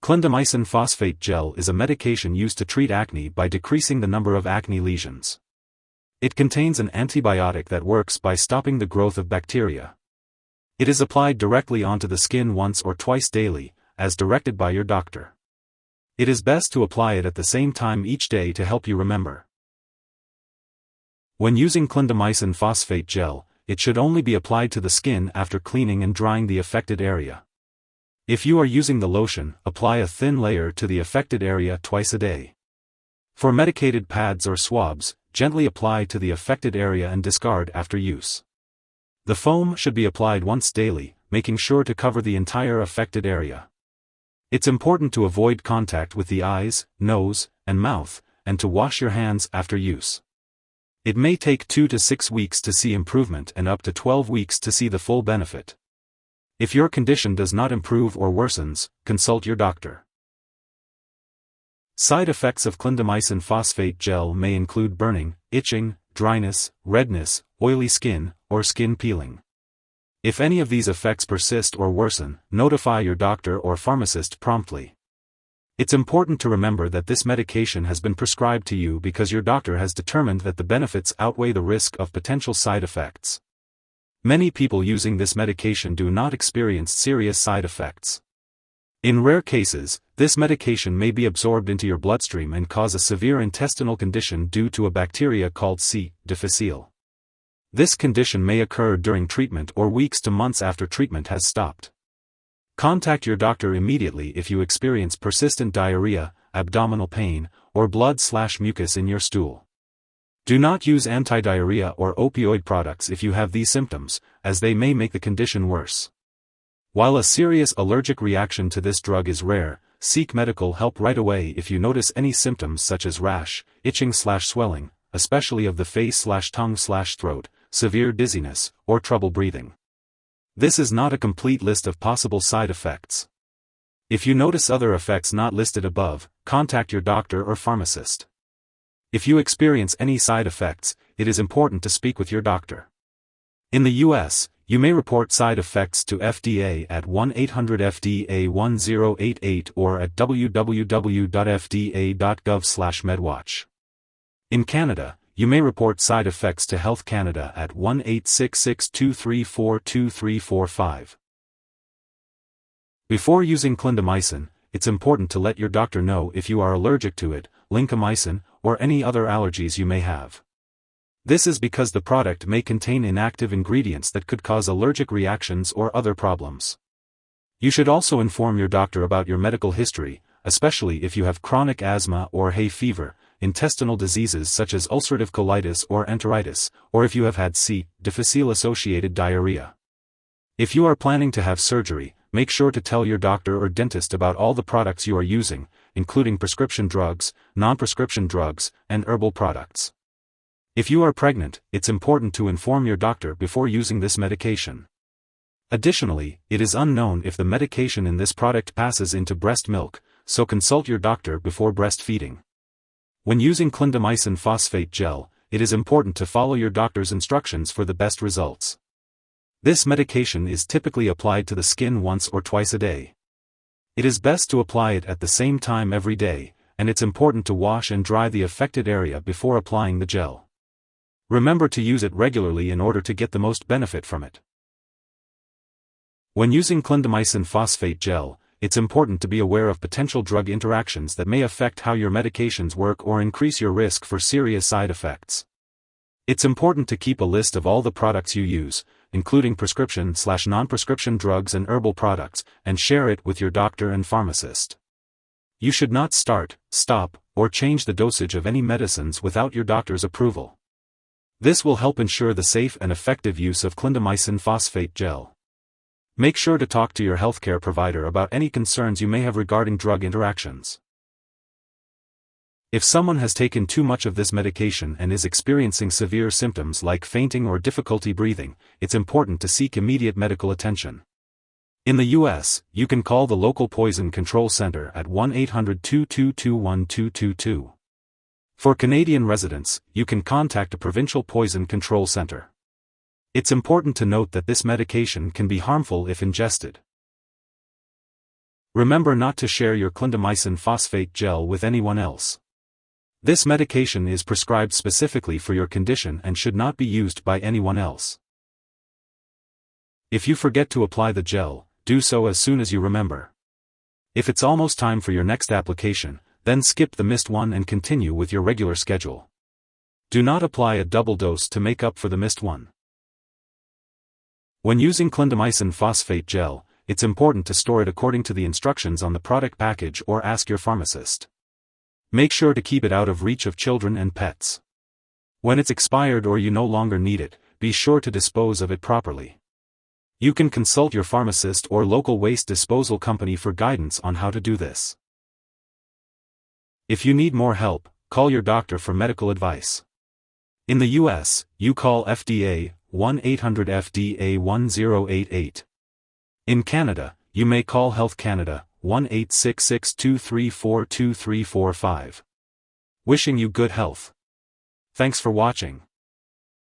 Clindamycin Phosphate Gel is a medication used to treat acne by decreasing the number of acne lesions. It contains an antibiotic that works by stopping the growth of bacteria. It is applied directly onto the skin once or twice daily, as directed by your doctor. It is best to apply it at the same time each day to help you remember. When using clindamycin phosphate gel, it should only be applied to the skin after cleaning and drying the affected area. If you are using the lotion, apply a thin layer to the affected area twice a day. For medicated pads or swabs, gently apply to the affected area and discard after use. The foam should be applied once daily, making sure to cover the entire affected area. It's important to avoid contact with the eyes, nose, and mouth, and to wash your hands after use. It may take 2 to 6 weeks to see improvement and up to 12 weeks to see the full benefit. If your condition does not improve or worsens, consult your doctor. Side effects of clindamycin phosphate gel may include burning, itching, dryness, redness, oily skin, or skin peeling. If any of these effects persist or worsen, notify your doctor or pharmacist promptly. It's important to remember that this medication has been prescribed to you because your doctor has determined that the benefits outweigh the risk of potential side effects. Many people using this medication do not experience serious side effects. In rare cases, this medication may be absorbed into your bloodstream and cause a severe intestinal condition due to a bacteria called C. difficile. This condition may occur during treatment or weeks to months after treatment has stopped. Contact your doctor immediately if you experience persistent diarrhea, abdominal pain, or blood/mucus in your stool. Do not use anti-diarrhea or opioid products if you have these symptoms, as they may make the condition worse. While a serious allergic reaction to this drug is rare, seek medical help right away if you notice any symptoms such as rash, itching/swelling, especially of the face/tongue/throat, severe dizziness, or trouble breathing. This is not a complete list of possible side effects. If you notice other effects not listed above, contact your doctor or pharmacist. If you experience any side effects, it is important to speak with your doctor. In the U.S., you may report side effects to FDA at 1-800-FDA-1088 or at www.fda.gov/medwatch. In Canada, you may report side effects to Health Canada at 1-866-234-2345. Before using clindamycin, it's important to let your doctor know if you are allergic to it, lincomycin, or any other allergies you may have. This is because the product may contain inactive ingredients that could cause allergic reactions or other problems. You should also inform your doctor about your medical history, especially if you have chronic asthma or hay fever, intestinal diseases such as ulcerative colitis or enteritis, or if you have had C. difficile-associated diarrhea. If you are planning to have surgery, make sure to tell your doctor or dentist about all the products you are using, including prescription drugs, non-prescription drugs, and herbal products. If you are pregnant, it's important to inform your doctor before using this medication. Additionally, it is unknown if the medication in this product passes into breast milk, so consult your doctor before breastfeeding. When using clindamycin phosphate gel, it is important to follow your doctor's instructions for the best results. This medication is typically applied to the skin once or twice a day. It is best to apply it at the same time every day, and it's important to wash and dry the affected area before applying the gel. Remember to use it regularly in order to get the most benefit from it. When using clindamycin phosphate gel, it's important to be aware of potential drug interactions that may affect how your medications work or increase your risk for serious side effects. It's important to keep a list of all the products you use, including prescription/non-prescription drugs and herbal products, and share it with your doctor and pharmacist. You should not start, stop, or change the dosage of any medicines without your doctor's approval. This will help ensure the safe and effective use of clindamycin phosphate gel. Make sure to talk to your healthcare provider about any concerns you may have regarding drug interactions. If someone has taken too much of this medication and is experiencing severe symptoms like fainting or difficulty breathing, it's important to seek immediate medical attention. In the U.S., you can call the local poison control center at 1-800-222-1222. For Canadian residents, you can contact a provincial poison control center. It's important to note that this medication can be harmful if ingested. Remember not to share your clindamycin phosphate gel with anyone else. This medication is prescribed specifically for your condition and should not be used by anyone else. If you forget to apply the gel, do so as soon as you remember. If it's almost time for your next application, then skip the missed one and continue with your regular schedule. Do not apply a double dose to make up for the missed one. When using clindamycin phosphate gel, it's important to store it according to the instructions on the product package or ask your pharmacist. Make sure to keep it out of reach of children and pets. When it's expired or you no longer need it, be sure to dispose of it properly. You can consult your pharmacist or local waste disposal company for guidance on how to do this. If you need more help, call your doctor for medical advice. In the US, you call FDA 1-800-FDA-1088. In Canada, you may call Health Canada 1-866-234-2345. Wishing you good health. Thanks for watching.